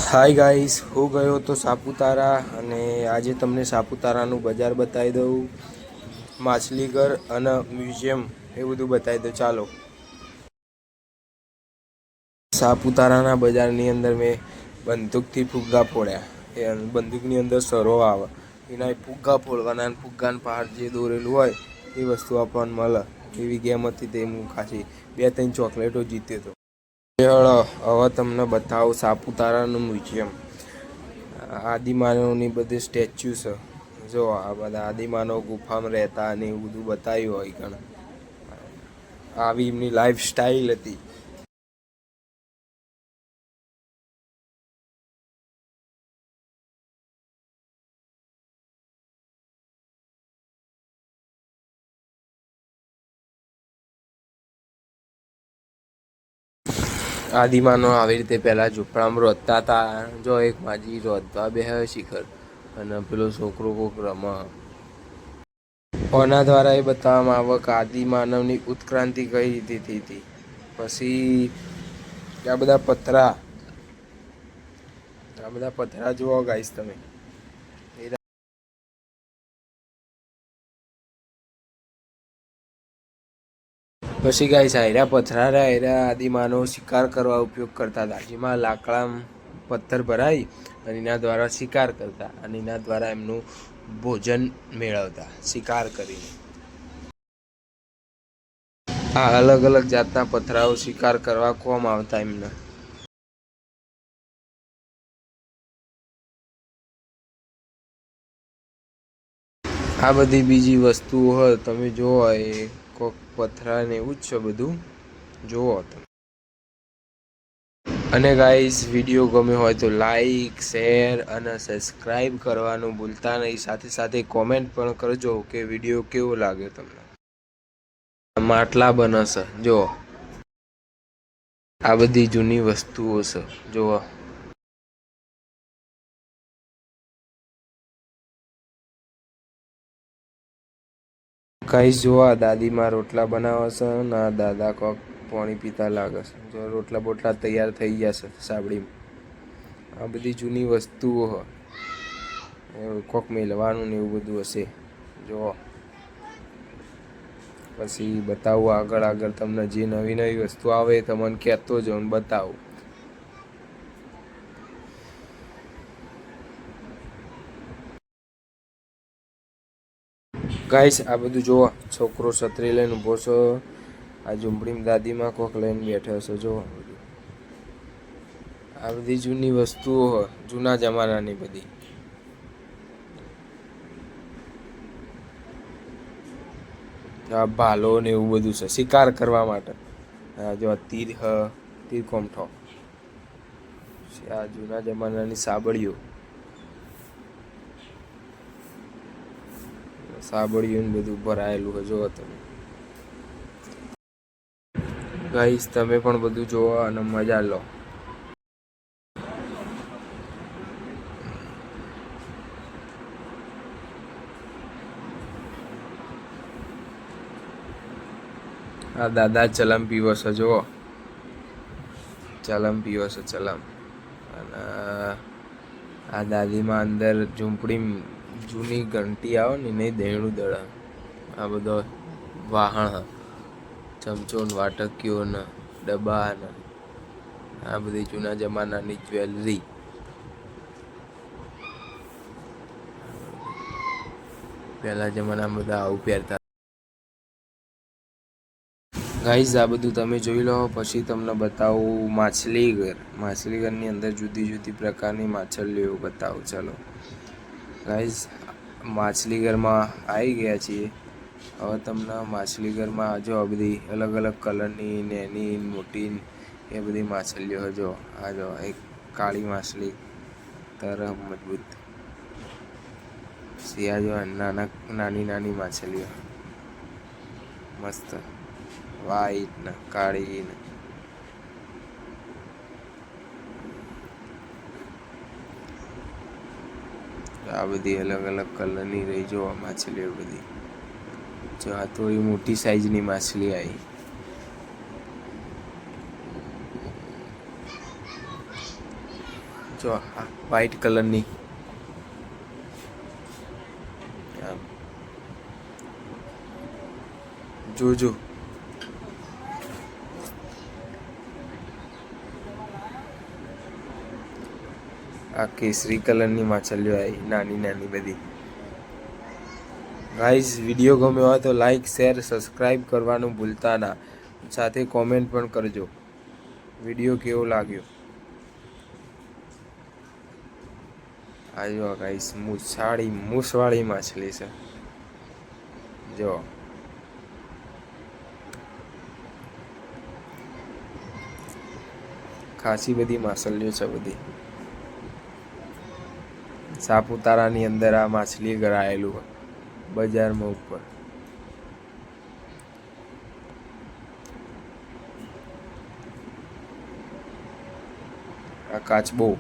Hi guys, હું ગયો તો સાપુતારા અને આજે તમને સાપુતારાનું બજાર બતાવી દઉં, માછલીઘર અને મ્યુઝિયમ એ બધું બતાવી દઉં. ચાલો, સાપુતારાના બજારની અંદર મેં બંદૂકથી ફુગ્ગા ફોડ્યા. એ બંદૂકની અંદર સરો આવે, એના ફુગ્ગા ફોડવાના અને ફુગ્ગાને બહાર જે દોરેલું હોય એ વસ્તુ આપણને મળે. એવી ગેમ હતી તે હું ખાસી 2-3 ચોકલેટો જીત્યો હતો. હવે તમને બતાવું સાપુતારાનું મ્યુઝિયમ. આદિમાનવની બધી સ્ટેચ્યુ છે. જો આ બધા આદિમાનવ ગુફામાં રહેતા અને એવું બધું બતાવ્યું હોય. ઘણા આવી એમની લાઈફ સ્ટાઈલ હતી. આદિમાનવ આવી રીતે પહેલાં ઝૂંપડામાં રોધતા હતા. જો એક માજી રોધવા બેહે શિખર અને પેલો છોકરો કોક રમે. ઓના દ્વારા એ બતાવવામાં આવે કે આદિમાનવની ઉત્ક્રાંતિ કઈ રીતે થઈ હતી. પછી આ બધા પથરા જુઓ ગાઈસ તમે. પછી ગાઈસ આયરા પથરા રહ્યા, આદિમાનવ શિકાર કરવા ઉપયોગ કરતા હતા. જેમાં લાકડા પથ્થર ભરાઈ અને એના દ્વારા શિકાર કરતા અને એના દ્વારા એમનું ભોજન મેળવતા શિકાર કરીને. આ અલગ અલગ જાતના પથરાઓ શિકાર કરવા કોમ આવતા એમને. આ બધી બીજી વસ્તુઓ હોય તમે જોવો, એ કોક પથરા ને એવું જ છે બધું. જુઓ તમે. અને ગાઈસ, વિડીયો ગમ્યો હોય તો લાઈક, શેર અને સબસ્ક્રાઈબ કરવાનું ભૂલતા નહીં. સાથે સાથે કોમેન્ટ પણ કરજો કે વિડીયો કેવો લાગ્યો તમને. માટલા બનશે જુઓ. આ બધી જૂની વસ્તુઓ છે જુઓ. ગાઈસ જુઓ, દાદીમાં રોટલા બનાવે છે અને આ દાદા કોક પાણી પીતા લાગે છે. જો રોટલા બોટલા તૈયાર થઈ ગયા છે સાબડીમાં. આ બધી જૂની વસ્તુઓ કોક મેલવાનું ને એવું બધું હશે જુઓ. પછી બતાવું આગળ તમને જે નવી નવી વસ્તુ આવે એ તમને કહેતો જાઉં ને બતાવું. ગાઈસ આ બધું જુઓ. છોકરો છત્રી લઈને ઊભો છે. આ ઝૂંપડીમાં દાદીમાં કોક લઈને બેઠો છે જુઓ. આ બધી જૂની વસ્તુઓ, જૂના જમાનાની બધી. આ ભાલો ને એવું બધું છે શિકાર કરવા માટે. જો તીર કોમઠો. આ જૂના જમાનાની સાબડીઓ ને બધું ભરાયેલું હોય જુઓ તમે. ગાઈસ તમે પણ બધું જુઓ અને મજા લો. આ દાદા ચલમ પીવો છે જુઓ. ચલમ પીવો છે ચલમ. અને આ દાદીમાં અંદર ઝૂંપડી જૂની ઘંટી આવે ને નહીં દેણું દળે. આ બધો વાહણ, ચમચો ને વાટકીઓ ને ડબ્બા ને આ બધી જૂના જમાનાની જ્વેલરી. પહેલા જમાનામાં બધા આવું પહેરતા. ગાઈઝ આ બધું તમે જોઈ લો. પછી તમને બતાવું માછલીઘર. માછલીઘરની અંદર જુદી જુદી પ્રકારની માછલીઓ બતાવું. ચાલો ગાઈઝ, માછલીઘરમાં આવી ગયા છીએ. હવે તમને માછલીઘરમાં જો આ બધી અલગ અલગ કલરની નાની મોટી એ બધી માછલીઓ જો. આ જો એક કાળી માછલી તરફ મજબૂત. સિયા જો નાની નાની માછલીઓ મસ્ત વાઈટ ને કાળી ને. આ બધી અલગ અલગ કલરની રહી જોવા માછલીઓ બધી. જો આ થોડી મોટી સાઈઝની માછલી આવી. જો વ્હાઈટ કલરની જોજો આ કેસરી કલરની માછલીઓ આવી નાની નાની બધી. ગાઈઝ વિડીયો ગમ્યો હોય તો લાઈક શેર સબસ્ક્રાઈબ કરવાનું ભૂલતા ના, સાથે કોમેન્ટ પણ કરજો વિડીયો કેવો લાગ્યો. આ જો ગાઈઝ મૂછવાળી માછલી છે. જો ખાસી બધી માછલીઓ છે બધી. સાપુતારાની અંદર આ માછલી ઘર આવેલું હોય બજારમાં ઉપર. આ કાચબો